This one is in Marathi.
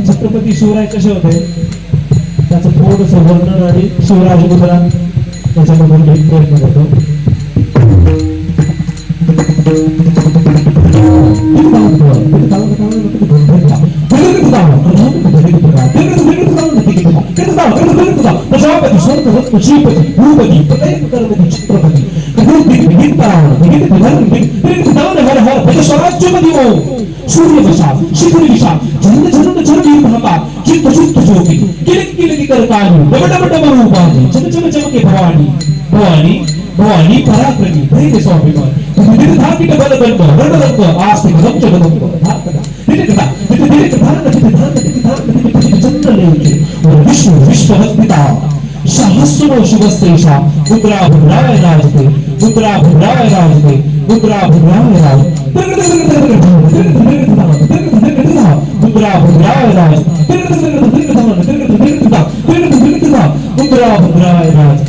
छत्रपती शिवराय कसे होते त्याचं थोडस वर्णन आणि शिवराज मुद्रा त्याच्यामधून एक प्रयत्न करतो. सूर्य दिशा शिखर दिशा झंड झंड झंडी भागा चित्त चित्त जोगी किलिक किलिक करतानी डब डब डब रूपानी चम चम चमके भवानी भवानी भवानी पराक्रमी धैर्य स्वाभिमान विविध धाकिट बल बल रण रंग आस्तिक रंग रंग धाकदा निकटा निकट चंद्र लेके और विष्णु विश्ववत्पिता सहस्रो शिवस्तेषा मुद्रा भद्राय राजते मुद्रा भद्राय राजते मुद्रा भद्राय राज मुद्रा भद्राय राज मुद्रा भद्राय राज